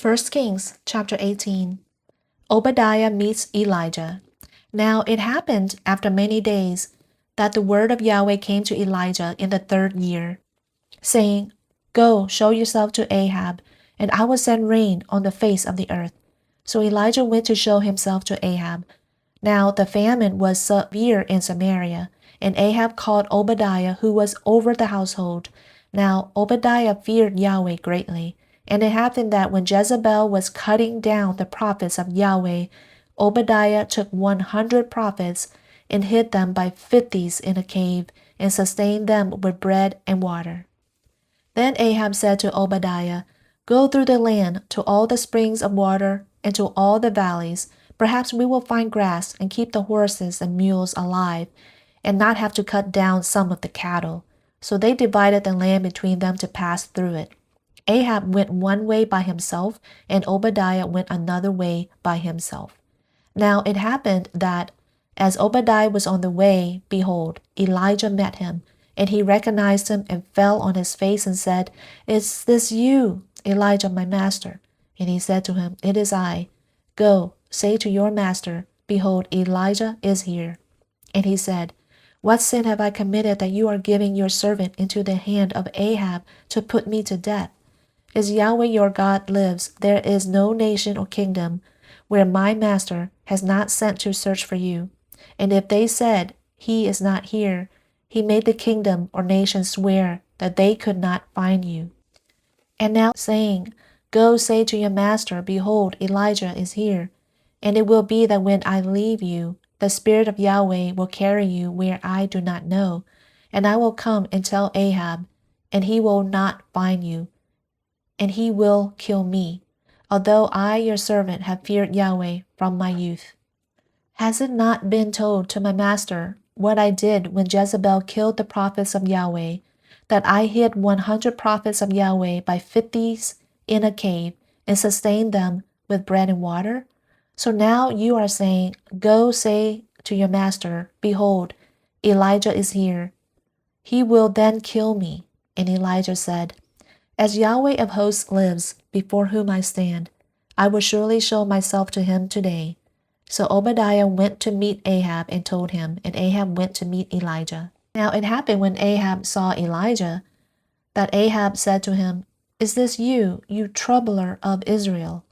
1 Kings chapter 18. Obadiah meets Elijah. Now it happened after many days that the word of Yahweh came to Elijah in the 3rd year, saying, Go, show yourself to Ahab, and I will send rain on the face of the earth. So Elijah went to show himself to Ahab. Now the famine was severe in Samaria, and Ahab called Obadiah, who was over the household. Now Obadiah feared Yahweh greatly. And it happened that when Jezebel was cutting down the prophets of Yahweh, Obadiah took 100 prophets and hid them by 50s in a cave and sustained them with bread and water. Then Ahab said to Obadiah, Go through the land to all the springs of water and to all the valleys. Perhaps we will find grass and keep the horses and mules alive and not have to cut down some of the cattle. So they divided the land between them to pass through it. Ahab went one way by himself, and Obadiah went another way by himself. Now it happened that, as Obadiah was on the way, behold, Elijah met him, and he recognized him and fell on his face and said, Is this you, Elijah, my master? And he said to him, It is I. Go, say to your master, Behold, Elijah is here. And he said, What sin have I committed that you are giving your servant into the hand of Ahab to put me to death? As Yahweh your God lives, there is no nation or kingdom where my master has not sent to search for you. And if they said, He is not here, he made the kingdom or nation swear that they could not find you. And now saying, Go say to your master, Behold, Elijah is here. And it will be that when I leave you, the Spirit of Yahweh will carry you where I do not know. And I will come and tell Ahab, and he will not find you. And he will kill me, although I, your servant, have feared Yahweh from my youth. Has it not been told to my master what I did when Jezebel killed the prophets of Yahweh, that I hid 100 prophets of Yahweh by 50s in a cave and sustained them with bread and water? So now you are saying, Go say to your master, Behold, Elijah is here. He will then kill me. And Elijah said, As Yahweh of hosts lives, before whom I stand, I will surely show myself to him today. So Obadiah went to meet Ahab and told him, and Ahab went to meet Elijah. Now it happened when Ahab saw Elijah, that Ahab said to him, Is this you, you troubler of Israel?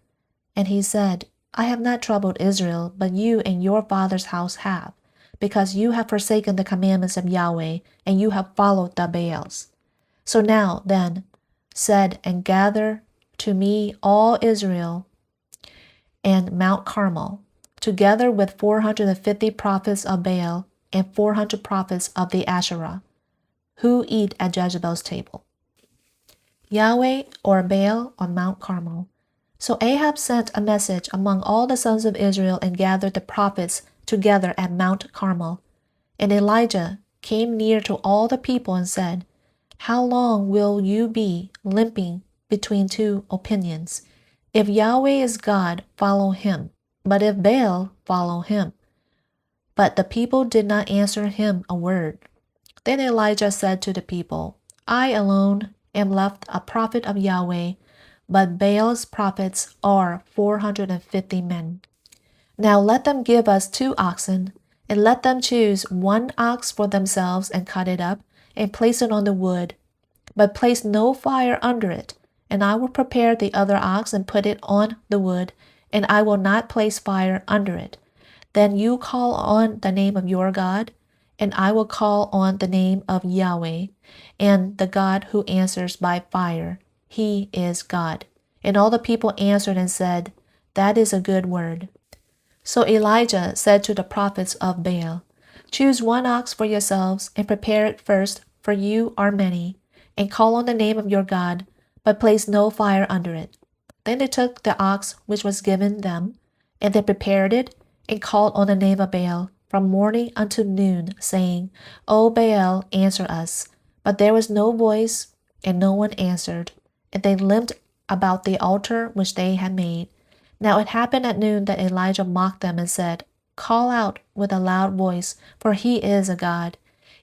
And he said, I have not troubled Israel, but you and your father's house have, because you have forsaken the commandments of Yahweh, and you have followed the Baals. So now, then, said, and gather to me all Israel and Mount Carmel, together with 450 prophets of Baal and 400 prophets of the Asherah, who eat at Jezebel's table. Yahweh or Baal on Mount Carmel. So Ahab sent a message among all the sons of Israel and gathered the prophets together at Mount Carmel. And Elijah came near to all the people and said, How long will you be limping between two opinions? If Yahweh is God, follow him. But if Baal, follow him. But the people did not answer him a word. Then Elijah said to the people, I alone am left a prophet of Yahweh, but Baal's prophets are 450 men. Now let them give us 2 oxen, and let them choose 1 ox for themselves and cut it up, and place it on the wood. But place no fire under it, and I will prepare the other ox and put it on the wood, and I will not place fire under it. Then you call on the name of your God, and I will call on the name of Yahweh, and the God who answers by fire. He is God. And all the people answered and said, That is a good word. So Elijah said to the prophets of Baal, Choose 1 ox for yourselves, and prepare it first, for you are many, and call on the name of your God, but place no fire under it. Then they took the ox which was given them, and they prepared it, and called on the name of Baal from morning until noon, saying, O Baal, answer us. But there was no voice, and no one answered. And they limped about the altar which they had made. Now it happened at noon that Elijah mocked them and said, Call out with a loud voice, for he is a god.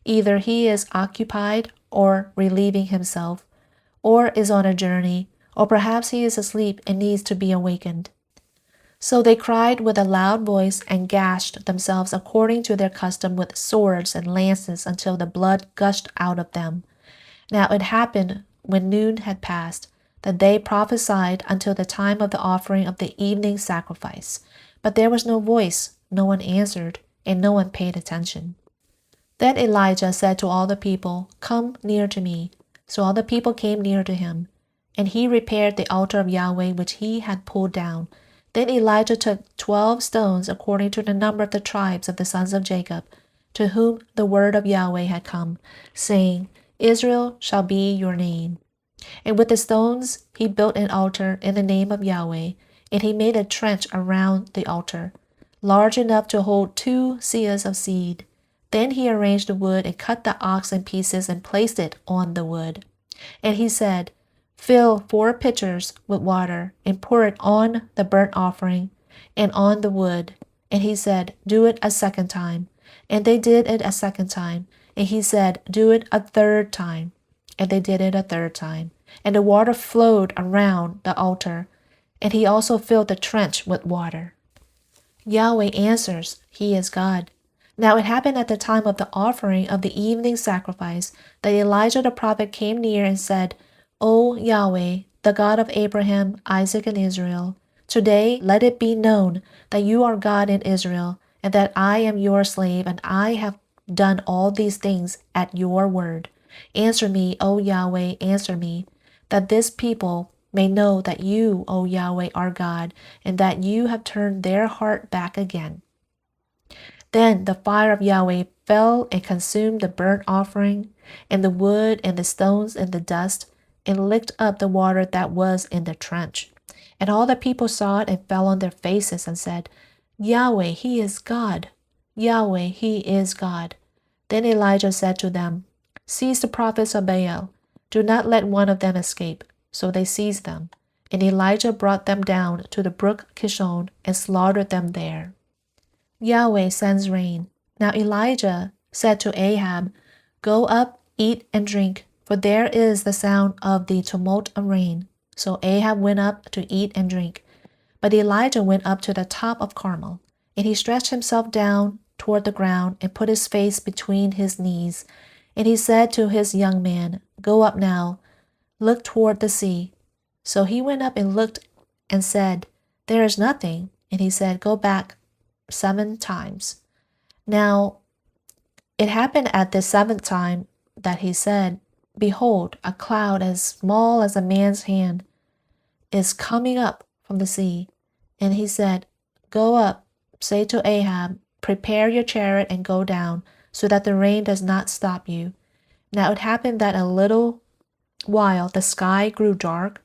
Either he is occupied or relieving himself, or is on a journey, or perhaps he is asleep and needs to be awakened." So they cried with a loud voice and gashed themselves according to their custom with swords and lances until the blood gushed out of them. Now it happened when noon had passed that they prophesied until the time of the offering of the evening sacrifice. But there was no voice, no one answered, and no one paid attention. Then Elijah said to all the people, "Come near to me." So all the people came near to him, and he repaired the altar of Yahweh which he had pulled down. Then Elijah took 12 stones according to the number of the tribes of the sons of Jacob, to whom the word of Yahweh had come, saying, "Israel shall be your name." And with the stones he built an altar in the name of Yahweh, and he made a trench around the altar, large enough to hold 2 seahs of seed. Then he arranged the wood and cut the ox in pieces and placed it on the wood. And he said, "Fill 4 pitchers with water and pour it on the burnt offering and on the wood." And he said, "Do it a second time." And they did it a second time. And he said, "Do it a third time." And they did it a third time. And the water flowed around the altar. And he also filled the trench with water. Yahweh answers, he is God. Now it happened at the time of the offering of the evening sacrifice that Elijah the prophet came near and said, "O Yahweh, the God of Abraham, Isaac, and Israel, today let it be known that you are God in Israel, and that I am your slave, and I have done all these things at your word. Answer me, O Yahweh, answer me, that this people may know that you, O Yahweh, are God, and that you have turned their heart back again." Then the fire of Yahweh fell and consumed the burnt offering, and the wood, and the stones, and the dust, and licked up the water that was in the trench. And all the people saw it and fell on their faces and said, "Yahweh, he is God. Yahweh, he is God." Then Elijah said to them, "Seize the prophets of Baal. Do not let one of them escape." So they seized them. And Elijah brought them down to the brook Kishon and slaughtered them there. Yahweh sends rain. Now Elijah said to Ahab, "Go up, eat and drink, for there is the sound of the tumult of rain." So Ahab went up to eat and drink. But Elijah went up to the top of Carmel, and he stretched himself down toward the ground and put his face between his knees. And he said to his young man, "Go up now, look toward the sea." So he went up and looked and said, "There is nothing." And he said, "Go back 7 times. Now it happened at the 7th time that he said, "Behold, a cloud as small as a man's hand is coming up from the sea." And he said, "Go up, say to Ahab, prepare your chariot and go down, so that the rain does not stop you." Now it happened that a little while the sky grew dark,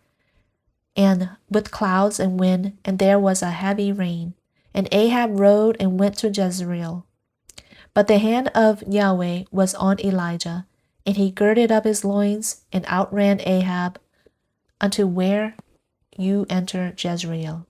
and with clouds and wind, and there was a heavy rain. And Ahab rode and went to Jezreel. But the hand of Yahweh was on Elijah, and he girded up his loins and outran Ahab unto where you enter Jezreel.